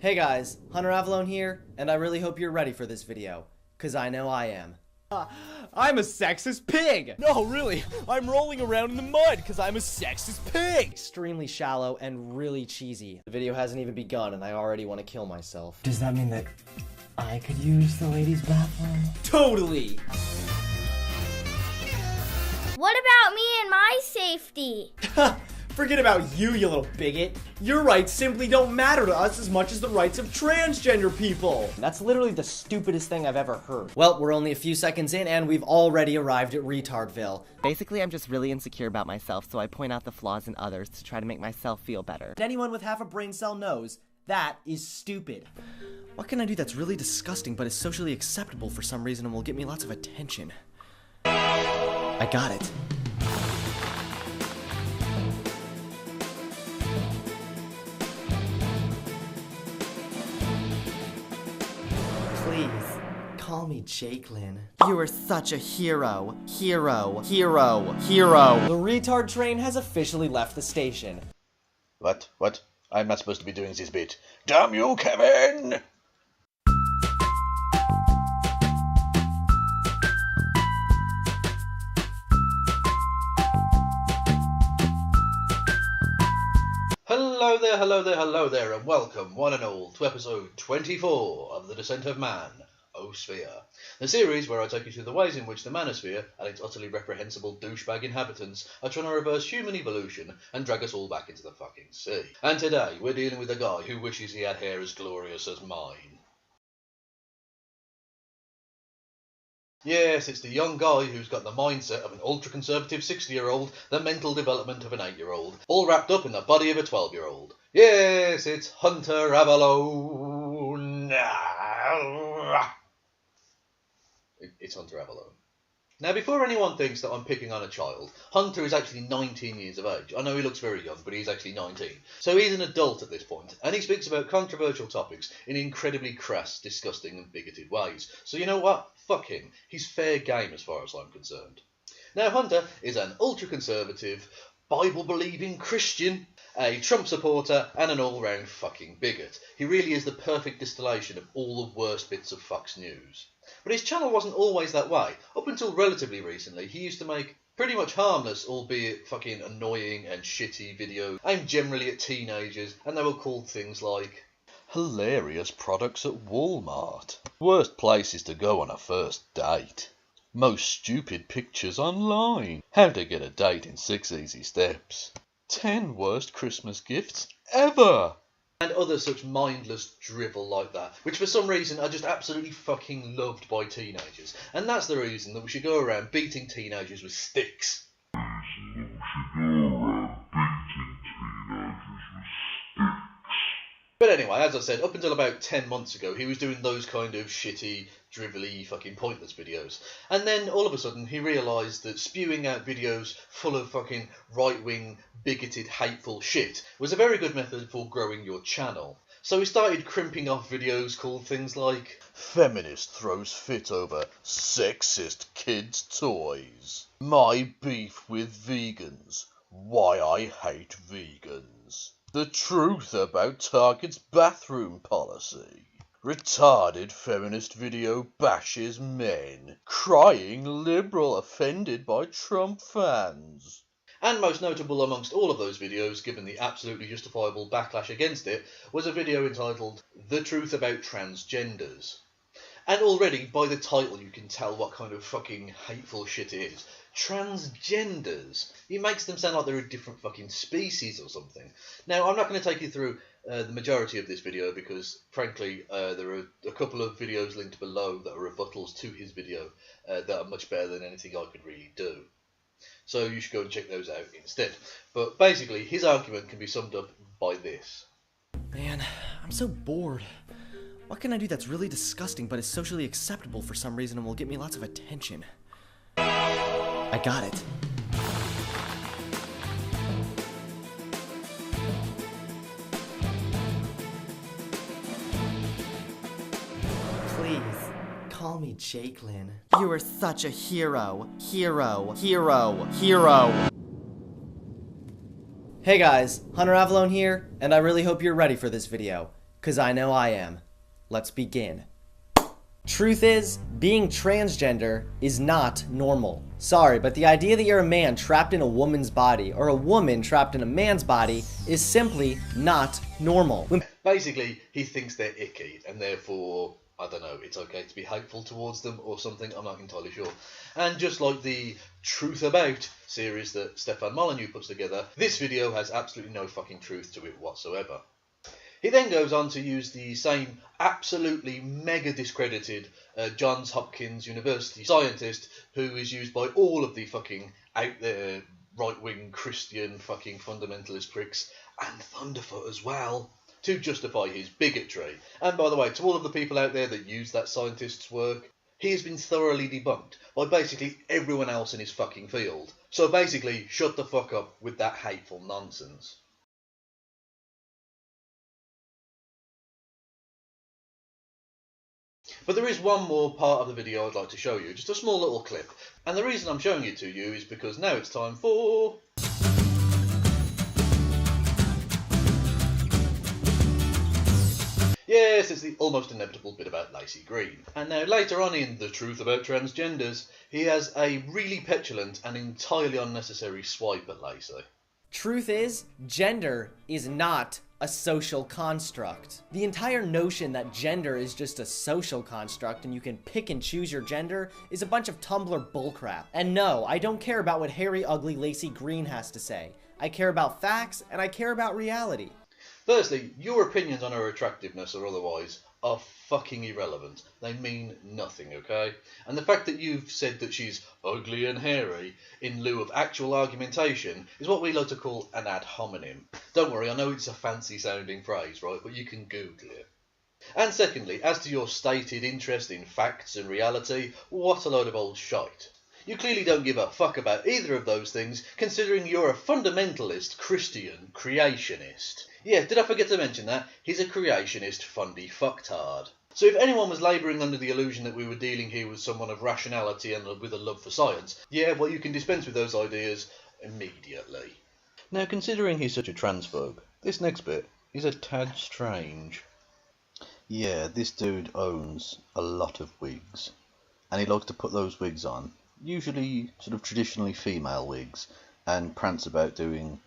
Hey guys, Hunter Avallone here, and I really hope you're ready for this video, cause I know I am. I'm a sexist pig! No, really, I'm rolling around in the mud because I'm a sexist pig! Extremely shallow and really cheesy. The video hasn't even begun and I already want to kill myself. Does that mean that I could use the ladies' bathroom? Totally! What about me and my safety? Forget about you, you little bigot. Your rights simply don't matter to us as much as the rights of transgender people. That's literally the stupidest thing I've ever heard. Well, we're only a few seconds in and we've already arrived at Retardville. Basically, I'm just really insecure about myself, so I point out the flaws in others to try to make myself feel better. Anyone with half a brain cell knows that is stupid. What can I do that's really disgusting but is socially acceptable for some reason and will get me lots of attention? I got it. Please, call me Jakelin. You are such a hero. Hero. Hero. Hero. The retard train has officially left the station. What? I'm not supposed to be doing this bit. Damn you, Kevin! Hello there, and welcome, one and all, to episode 24 of The Descent of Man-osphere, the series where I take you through the ways in which the Man-osphere and its utterly reprehensible douchebag inhabitants are trying to reverse human evolution and drag us all back into the fucking sea. And today, we're dealing with a guy who wishes he had hair as glorious as mine. Yes, it's the young guy who's got the mindset of an ultra-conservative 60-year-old, the mental development of an 8-year-old, all wrapped up in the body of a 12-year-old. Yes, it's Hunter Avallone. It's Hunter Avallone. Now, before anyone thinks that I'm picking on a child, Hunter is actually 19 years of age. I know he looks very young, but he's actually 19. So he's an adult at this point, and he speaks about controversial topics in incredibly crass, disgusting and bigoted ways. So you know what? Fuck him. He's fair game as far as I'm concerned. Now, Hunter is an ultra-conservative, Bible-believing Christian, a Trump supporter, and an all-round fucking bigot. He really is the perfect distillation of all the worst bits of Fox News. But his channel wasn't always that way. Up until relatively recently, he used to make pretty much harmless, albeit fucking annoying and shitty videos aimed generally at teenagers, and they were called things like hilarious products at Walmart, worst places to go on a first date, most stupid pictures online, how to get a date in 6 easy steps, 10 worst Christmas gifts ever, and other such mindless drivel like that, which for some reason are just absolutely fucking loved by teenagers. And that's the reason that we should go around beating teenagers with sticks. But anyway, as I said, up until about 10 months ago, he was doing those kind of shitty, drivelly, fucking pointless videos. And then, all of a sudden, he realised that spewing out videos full of fucking right-wing, bigoted, hateful shit was a very good method for growing your channel. So he started crimping off videos called things like feminist throws fit over sexist kids' toys, my beef with vegans, why I hate vegans, the truth about Target's bathroom policy, retarded feminist video bashes men, crying liberal offended by Trump fans. And most notable amongst all of those videos, given the absolutely justifiable backlash against it, was a video entitled The Truth About Transgenders. And already, by the title, you can tell what kind of fucking hateful shit it is. Transgenders. It makes them sound like they're a different fucking species or something. Now, I'm not going to take you through the majority of this video because, frankly, there are a couple of videos linked below that are rebuttals to his video that are much better than anything I could really do. So you should go and check those out instead. But basically, his argument can be summed up by this. Man, I'm so bored. What can I do that's really disgusting but is socially acceptable for some reason and will get me lots of attention? I got it. Please, call me Jakelin. You are such a hero. Hero. Hero. Hero. Hey guys, Hunter Avallone here, and I really hope you're ready for this video, 'Cause I know I am. Let's begin. Truth is, being transgender is not normal. Sorry, but the idea that you're a man trapped in a woman's body or a woman trapped in a man's body is simply not normal. Basically, he thinks they're icky, and therefore, I don't know, it's okay to be hateful towards them or something, I'm not entirely sure. And just like the Truth About series that Stefan Molyneux puts together, this video has absolutely no fucking truth to it whatsoever. He then goes on to use the same absolutely mega discredited Johns Hopkins University scientist who is used by all of the fucking out there right-wing Christian fucking fundamentalist pricks, and Thunderfoot as well, to justify his bigotry. And by the way, to all of the people out there that use that scientist's work, he has been thoroughly debunked by basically everyone else in his fucking field. So basically, shut the fuck up with that hateful nonsense. But there is one more part of the video I'd like to show you, just a small little clip. And the reason I'm showing it to you is because now it's time for... Yes, it's the almost inevitable bit about Lacey Green. And now later on in The Truth About Transgenders, he has a really petulant and entirely unnecessary swipe at Lacey. Truth is, gender is not a social construct. The entire notion that gender is just a social construct and you can pick and choose your gender is a bunch of Tumblr bullcrap. And no, I don't care about what hairy, ugly Lacey Green has to say. I care about facts and I care about reality. Firstly, your opinions on her attractiveness or otherwise are fucking irrelevant. They mean nothing, okay? And the fact that you've said that she's ugly and hairy in lieu of actual argumentation is what we like to call an ad hominem. Don't worry, I know it's a fancy sounding phrase, right? But you can Google it. And secondly, as to your stated interest in facts and reality, what a load of old shite. You clearly don't give a fuck about either of those things, considering you're a fundamentalist Christian creationist. Yeah, did I forget to mention that? He's a creationist fundy fucktard. So if anyone was labouring under the illusion that we were dealing here with someone of rationality and with a love for science, yeah, well, you can dispense with those ideas immediately. Now, considering he's such a transphobe, this next bit is a tad strange. Yeah, this dude owns a lot of wigs, and he likes to put those wigs on, usually sort of traditionally female wigs, and prance about doing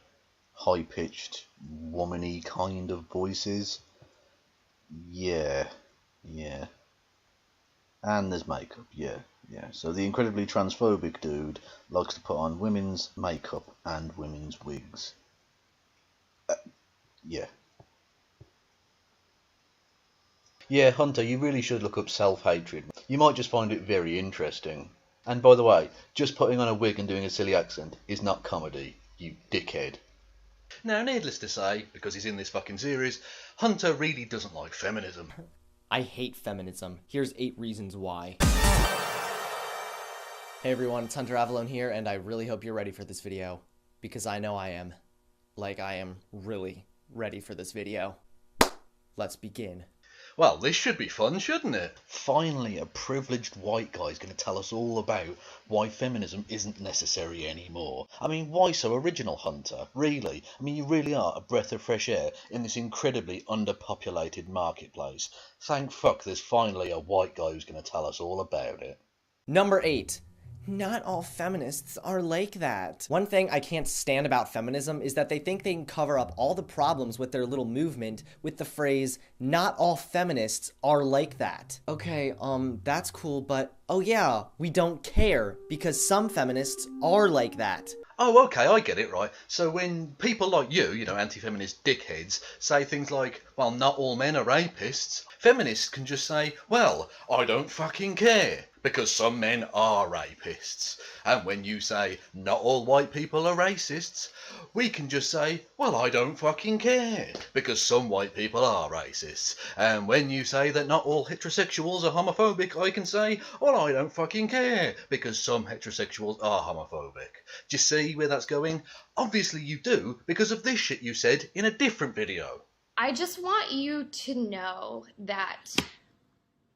high-pitched, woman-y kind of voices. Yeah. And there's makeup, yeah. So the incredibly transphobic dude likes to put on women's makeup and women's wigs. Yeah. Yeah, Hunter, you really should look up self-hatred. You might just find it very interesting. And by the way, just putting on a wig and doing a silly accent is not comedy, you dickhead. Now, needless to say, because he's in this fucking series, Hunter really doesn't like feminism. I hate feminism. Here's 8 reasons why. Hey everyone, it's Hunter Avallone here, and I really hope you're ready for this video. Because I know I am. Like, I am really ready for this video. Let's begin. Well, this should be fun, shouldn't it? Finally, a privileged white guy's going to tell us all about why feminism isn't necessary anymore. I mean, why so original, Hunter? Really? I mean, you really are a breath of fresh air in this incredibly underpopulated marketplace. Thank fuck there's finally a white guy who's going to tell us all about it. Number 8. Not all feminists are like that. One thing I can't stand about feminism is that they think they can cover up all the problems with their little movement with the phrase, not all feminists are like that. Okay, that's cool, but oh yeah, we don't care because some feminists are like that. Oh, okay, I get it, right. So when people like you know, anti-feminist dickheads, say things like, well, not all men are rapists, feminists can just say, well, I don't fucking care, because some men are rapists. And when you say, not all white people are racists, we can just say, well, I don't fucking care, because some white people are racists. And when you say that not all heterosexuals are homophobic, I can say, well, I don't fucking care, because some heterosexuals are homophobic. Do you see where that's going? Obviously you do, because of this shit you said in a different video. I just want you to know that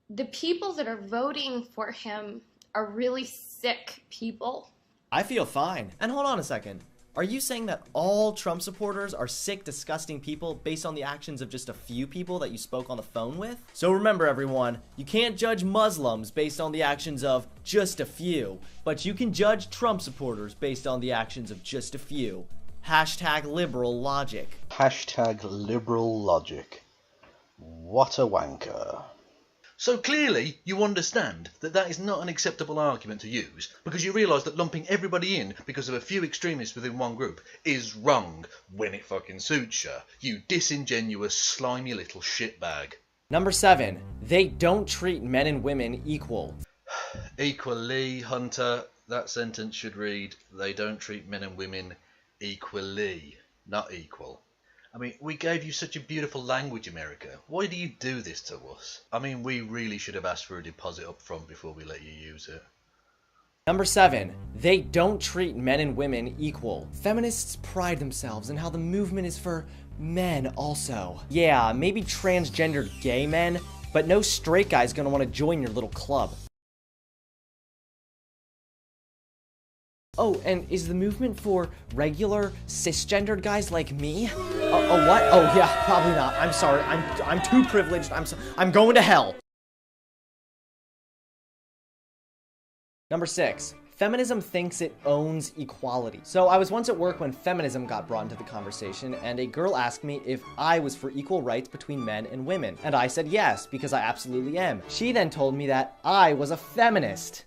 the people that are voting for him are really sick people. I feel fine. And hold on a second. Are you saying that all Trump supporters are sick, disgusting people based on the actions of just a few people that you spoke on the phone with? So remember everyone, you can't judge Muslims based on the actions of just a few, but you can judge Trump supporters based on the actions of just a few. Hashtag liberal logic. Hashtag liberal logic. What a wanker. So clearly you understand that that is not an acceptable argument to use, because you realise that lumping everybody in because of a few extremists within one group is wrong when it fucking suits you. You disingenuous, slimy little shitbag. Number 7, they don't treat men and women equal. Equally, Hunter, that sentence should read, they don't treat men and women equally, not equal. I mean, we gave you such a beautiful language, America. Why do you do this to us? I mean, we really should have asked for a deposit up front before we let you use it. Number 7, they don't treat men and women equal. Feminists pride themselves in how the movement is for men also. Yeah, maybe transgendered gay men, but no straight guy's gonna want to join your little club. Oh, and is the movement for regular cisgendered guys like me? What? Oh yeah, probably not. I'm sorry. I'm too privileged. I'm going to hell. Number 6. Feminism thinks it owns equality. So I was once at work when feminism got brought into the conversation, and a girl asked me if I was for equal rights between men and women. And I said yes, because I absolutely am. She then told me that I was a feminist.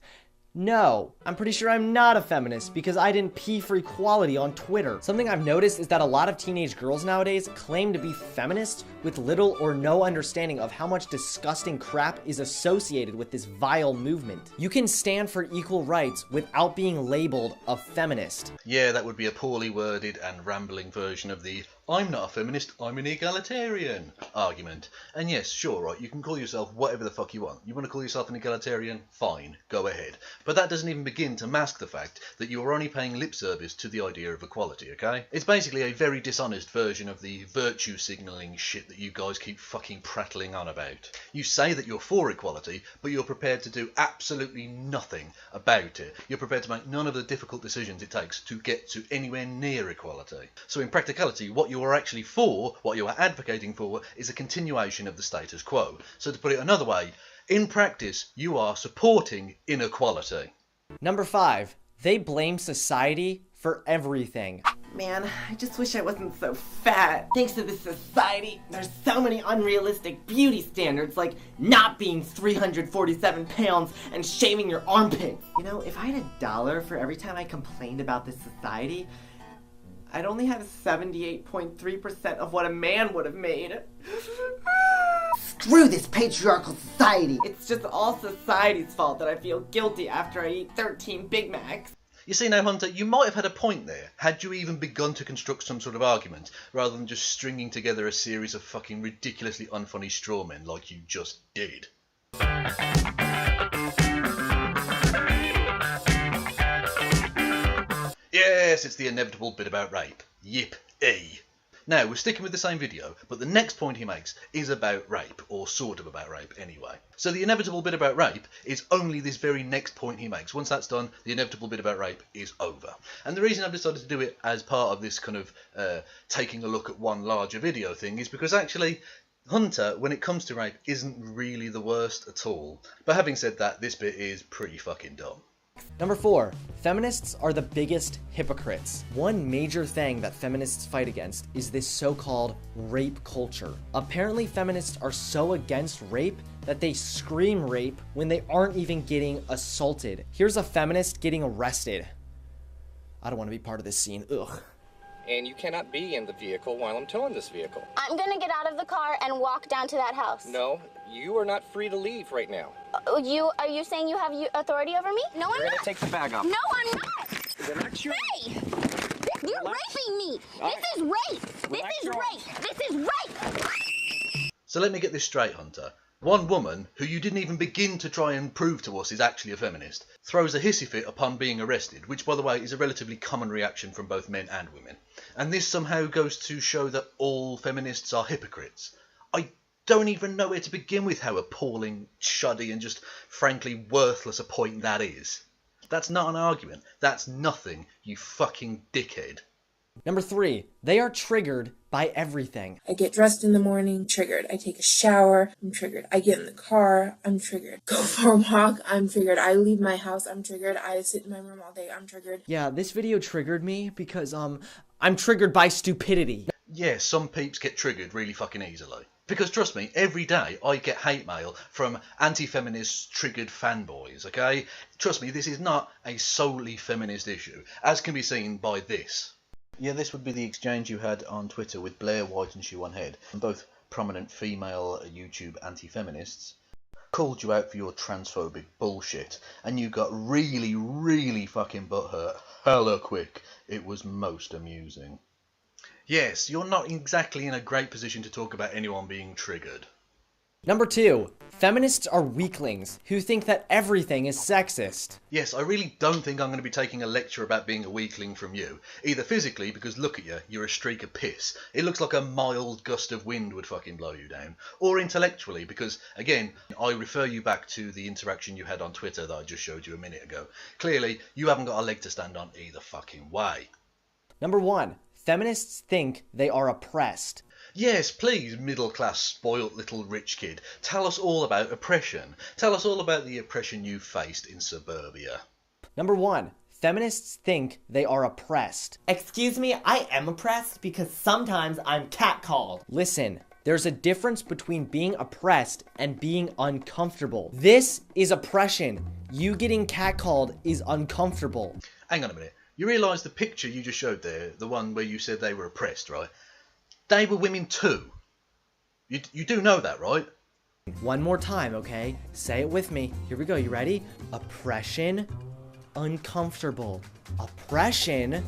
No, I'm pretty sure I'm not a feminist because I didn't pee for equality on Twitter. Something I've noticed is that a lot of teenage girls nowadays claim to be feminists with little or no understanding of how much disgusting crap is associated with this vile movement. You can stand for equal rights without being labeled a feminist. Yeah, that would be a poorly worded and rambling version of the I'm not a feminist, I'm an egalitarian argument. And yes, sure, right, you can call yourself whatever the fuck you want. You want to call yourself an egalitarian? Fine, go ahead. But that doesn't even begin to mask the fact that you are only paying lip service to the idea of equality, okay? It's basically a very dishonest version of the virtue signalling shit that you guys keep fucking prattling on about. You say that you're for equality, but you're prepared to do absolutely nothing about it. You're prepared to make none of the difficult decisions it takes to get to anywhere near equality. So in practicality, what you are actually for, what you are advocating for, is a continuation of the status quo. So to put it another way, in practice, you are supporting inequality. Number 5, they blame society for everything. Man, I just wish I wasn't so fat. Thanks to this society, there's so many unrealistic beauty standards, like not being 347 pounds and shaving your armpits. You know, if I had $1 for every time I complained about this society, I'd only have 78.3% of what a man would have made. Screw this patriarchal society! It's just all society's fault that I feel guilty after I eat 13 Big Macs. You see now, Hunter, you might have had a point there, had you even begun to construct some sort of argument, rather than just stringing together a series of fucking ridiculously unfunny straw men like you just did. Yes, it's the inevitable bit about rape. Yip-ee. Now, we're sticking with the same video, but the next point he makes is about rape, or sort of about rape anyway. So the inevitable bit about rape is only this very next point he makes. Once that's done, the inevitable bit about rape is over. And the reason I've decided to do it as part of this kind of taking a look at one larger video thing is because actually Hunter, when it comes to rape, isn't really the worst at all. But having said that, this bit is pretty fucking dumb. Number 4, feminists are the biggest hypocrites. One major thing that feminists fight against is this so-called rape culture. Apparently feminists are so against rape that they scream rape when they aren't even getting assaulted. Here's a feminist getting arrested. I don't want to be part of this scene, ugh. And you cannot be in the vehicle while I'm towing this vehicle. I'm gonna get out of the car and walk down to that house. No, you are not free to leave right now. Are you saying you have authority over me? No, I'm You're not. gonna take the bag off. No, I'm not. Relax your... Hey! You're raping me. All This is rape. This Relax is your- rape. This is rape. So let me get this straight, Hunter. One woman, who you didn't even begin to try and prove to us is actually a feminist, throws a hissy fit upon being arrested, which, by the way, is a relatively common reaction from both men and women. And this somehow goes to show that all feminists are hypocrites. I don't even know where to begin with how appalling, shoddy, and just frankly worthless a point that is. That's not an argument. That's nothing, you fucking dickhead. Number 3, they are triggered by everything. I get dressed in the morning, triggered. I take a shower, I'm triggered. I get in the car, I'm triggered. Go for a walk, I'm triggered. I leave my house, I'm triggered. I sit in my room all day, I'm triggered. Yeah, this video triggered me because, I'm triggered by stupidity. Yeah, some peeps get triggered really fucking easily. Because trust me, every day I get hate mail from anti-feminist triggered fanboys, okay? Trust me, this is not a solely feminist issue, as can be seen by this. Yeah, this would be the exchange you had on Twitter with Blair White and Shoe on Head, both prominent female YouTube anti-feminists, called you out for your transphobic bullshit, and you got really, really fucking butthurt hella quick. It was most amusing. Yes, you're not exactly in a great position to talk about anyone being triggered. Number 2, feminists are weaklings who think that everything is sexist. Yes, I really don't think I'm going to be taking a lecture about being a weakling from you. Either physically, because look at you, you're a streak of piss. It looks like a mild gust of wind would fucking blow you down. Or intellectually, because, again, I refer you back to the interaction you had on Twitter that I just showed you a minute ago. Clearly, you haven't got a leg to stand on either fucking way. Number 1, feminists think they are oppressed. Yes, please, middle-class, spoilt little rich kid, tell us all about oppression. Tell us all about the oppression you faced in suburbia. Number 1, feminists think they are oppressed. Excuse me, I am oppressed because sometimes I'm catcalled. Listen, there's a difference between being oppressed and being uncomfortable. This is oppression. You getting catcalled is uncomfortable. Hang on a minute. You realise the picture you just showed there, the one where you said they were oppressed, right? They were women too. You do know that, right? One more time, okay? Say it with me. Here we go. You ready? Oppression, uncomfortable. Oppression,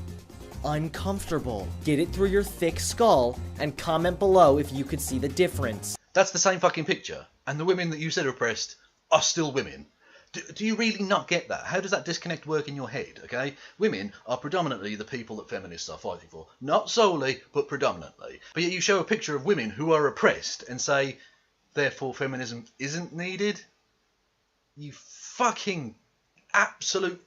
uncomfortable. Get it through your thick skull and comment below if you could see the difference. That's the same fucking picture. And the women that you said are oppressed are still women. Do you really not get that? How does that disconnect work in your head, okay? Women are predominantly the people that feminists are fighting for. Not solely, but predominantly. But yet you show a picture of women who are oppressed and say, therefore feminism isn't needed? You fucking absolute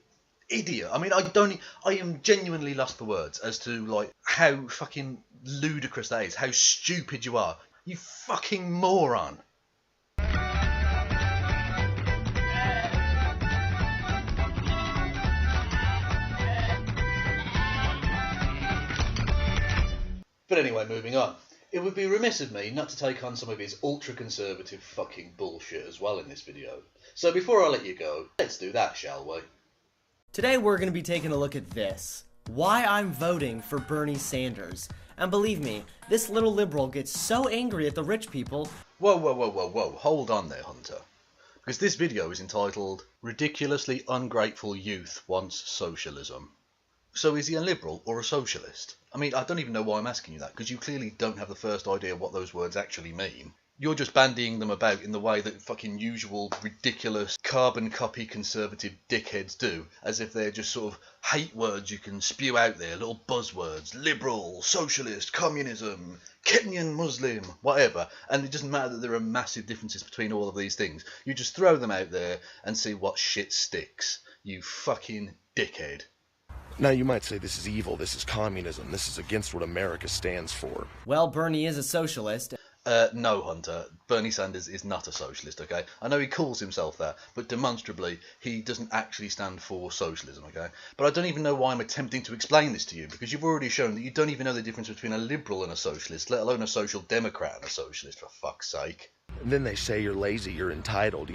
idiot. I mean, I am genuinely lost for words as to, like, how fucking ludicrous that is. How stupid you are. You fucking moron. But anyway, moving on. It would be remiss of me not to take on some of his ultra-conservative fucking bullshit as well in this video. So before I let you go, let's do that, shall we? Today we're going to be taking a look at this. Why I'm voting for Bernie Sanders. And believe me, this little liberal gets so angry at the rich people. Whoa, hold on there, Hunter. Because this video is entitled, Ridiculously Ungrateful Youth Wants Socialism. So is he a liberal or a socialist? I mean, I don't even know why I'm asking you that, because you clearly don't have the first idea what those words actually mean. You're just bandying them about in the way that fucking usual, ridiculous, carbon copy conservative dickheads do, as if they're just sort of hate words you can spew out there, little buzzwords, liberal, socialist, communism, Kenyan Muslim, whatever, and it doesn't matter that there are massive differences between all of these things. You just throw them out there and see what shit sticks. You fucking dickhead. Now, you might say this is evil, this is communism, this is against what America stands for. Well, Bernie is a socialist. No, Hunter. Bernie Sanders is not a socialist, okay? I know he calls himself that, but demonstrably, he doesn't actually stand for socialism, okay? But I don't even know why I'm attempting to explain this to you, because you've already shown that you don't even know the difference between a liberal and a socialist, let alone a social democrat and a socialist, for fuck's sake. And then they say you're lazy, you're entitled,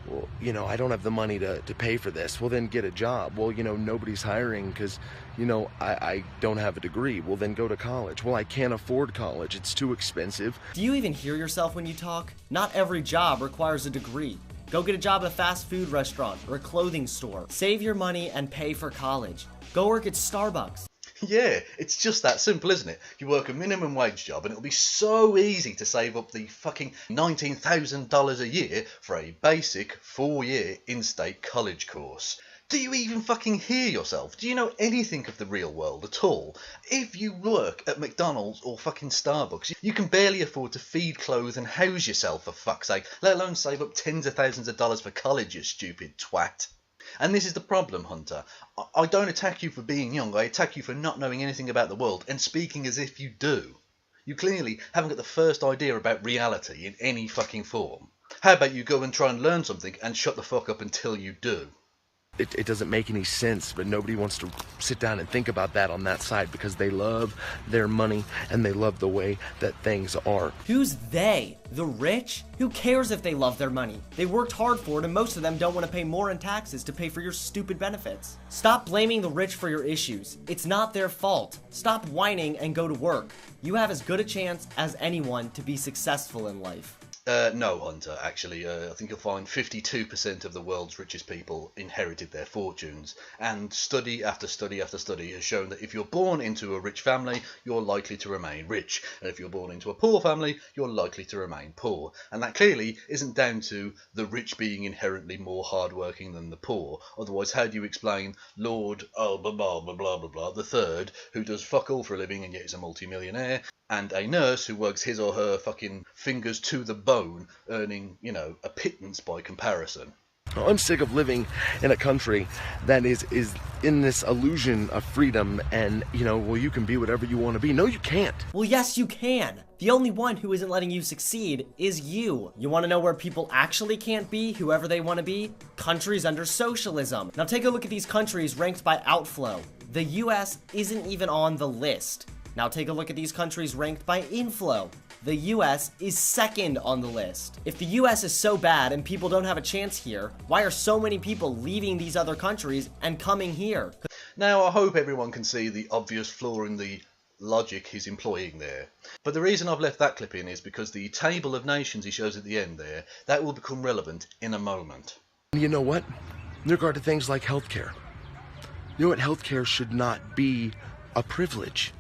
well, I don't have the money to pay for this. Well, then get a job. Well, nobody's hiring because, I don't have a degree. Well, then go to college. Well, I can't afford college. It's too expensive. Do you even hear yourself when you talk? Not every job requires a degree. Go get a job at a fast food restaurant or a clothing store. Save your money and pay for college. Go work at Starbucks. Yeah, it's just that simple, isn't it? You work a minimum wage job and it'll be so easy to save up the fucking $19,000 a year for a basic 4-year in-state college course. Do you even fucking hear yourself? Do you know anything of the real world at all? If you work at McDonald's or fucking Starbucks, you can barely afford to feed, clothe and house yourself, for fuck's sake, let alone save up tens of thousands of dollars for college, you stupid twat. And this is the problem, Hunter. I don't attack you for being young, I attack you for not knowing anything about the world and speaking as if you do. You clearly haven't got the first idea about reality in any fucking form. How about you go and try and learn something and shut the fuck up until you do? It doesn't make any sense, but nobody wants to sit down and think about that on that side because they love their money and they love the way that things are. Who's they? The rich? Who cares if they love their money? They worked hard for it and most of them don't want to pay more in taxes to pay for your stupid benefits. Stop blaming the rich for your issues. It's not their fault. Stop whining and go to work. You have as good a chance as anyone to be successful in life. No, Hunter, actually. I think you'll find 52% of the world's richest people inherited their fortunes. And study after study after study has shown that if you're born into a rich family, you're likely to remain rich. And if you're born into a poor family, you're likely to remain poor. And that clearly isn't down to the rich being inherently more hardworking than the poor. Otherwise, how do you explain Lord, blah, blah, blah, blah, blah, blah, the third, who does fuck all for a living and yet is a multi-millionaire, and a nurse who works his or her fucking fingers to the bone, earning, a pittance by comparison? I'm sick of living in a country that is in this illusion of freedom and, well, you can be whatever you want to be. No, you can't. Well, yes, you can. The only one who isn't letting you succeed is you. You want to know where people actually can't be whoever they want to be? Countries under socialism. Now take a look at these countries ranked by outflow. The US isn't even on the list. Now take a look at these countries ranked by inflow. The US is second on the list. If the US is so bad and people don't have a chance here, why are so many people leaving these other countries and coming here? Now, I hope everyone can see the obvious flaw in the logic he's employing there. But the reason I've left that clip in is because the table of nations he shows at the end there, that will become relevant in a moment. You know what? In regard to things like healthcare, you know what? Healthcare should not be a privilege.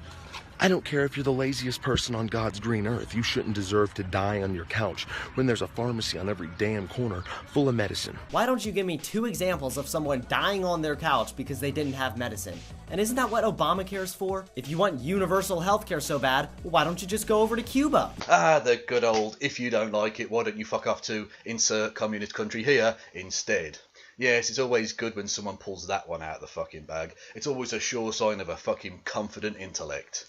I don't care if you're the laziest person on God's green earth. You shouldn't deserve to die on your couch when there's a pharmacy on every damn corner full of medicine. Why don't you give me 2 examples of someone dying on their couch because they didn't have medicine? And isn't that what Obamacare's for? If you want universal healthcare so bad, well, why don't you just go over to Cuba? Ah, the good old, if you don't like it, why don't you fuck off to insert communist country here instead? Yes, it's always good when someone pulls that one out of the fucking bag. It's always a sure sign of a fucking confident intellect.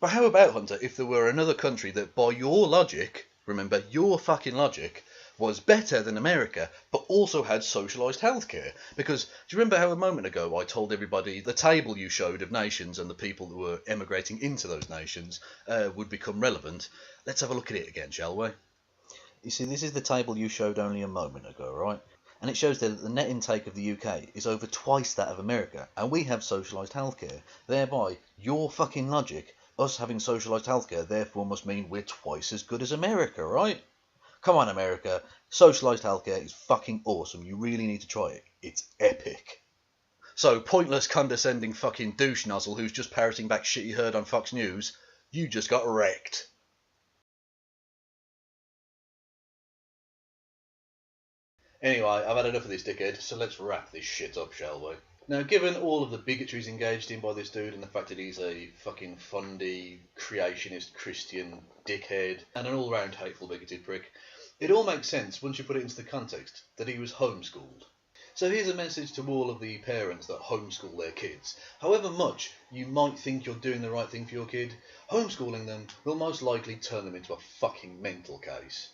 But how about, Hunter, if there were another country that, by your logic, remember, your fucking logic, was better than America, but also had socialised healthcare? Because, do you remember how a moment ago I told everybody the table you showed of nations and the people that were emigrating into those nations would become relevant? Let's have a look at it again, shall we? You see, this is the table you showed only a moment ago, right? And it shows there that the net intake of the UK is over twice that of America, and we have socialised healthcare. Thereby, your fucking logic, us having socialised healthcare, therefore must mean we're twice as good as America, right? Come on, America. Socialised healthcare is fucking awesome. You really need to try it. It's epic. So, pointless, condescending fucking douche nozzle who's just parroting back shit you heard on Fox News, you just got wrecked. Anyway, I've had enough of this dickhead, so let's wrap this shit up, shall we? Now, given all of the bigotries engaged in by this dude and the fact that he's a fucking fundy, creationist, Christian dickhead and an all-round hateful, bigoted prick, it all makes sense once you put it into the context that he was homeschooled. So here's a message to all of the parents that homeschool their kids. However much you might think you're doing the right thing for your kid, homeschooling them will most likely turn them into a fucking mental case.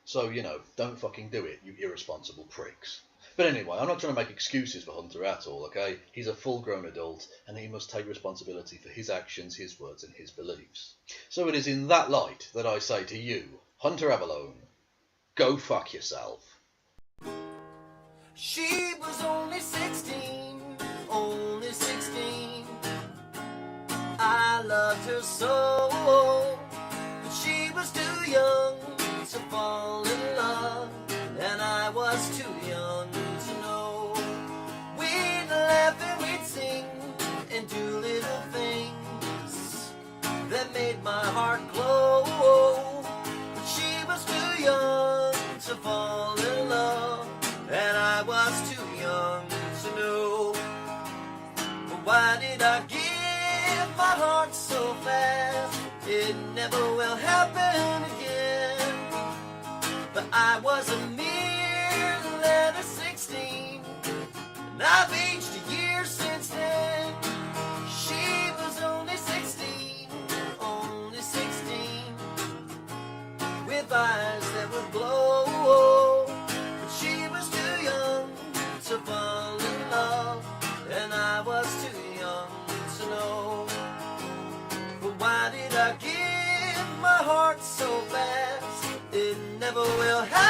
So, don't fucking do it, you irresponsible pricks. But anyway, I'm not trying to make excuses for Hunter at all, okay? He's a full-grown adult, and he must take responsibility for his actions, his words, and his beliefs. So it is in that light that I say to you, Hunter Avallone, go fuck yourself. She was only 16, only 16. I loved her so, but she was too young to fall in love, and I was too young to know. We'd laugh and we'd sing and do little things that made my heart glow. But she was too young to fall in love, and I was too young to know. But why did I give my heart so fast? It never will happen again. But I was a mere letter 16, And I've aged a year since then. She was only 16, only 16, with eyes that would glow. But she was too young to fall in love, and I was too young to know. But why did I give my heart so fast? It never will happen.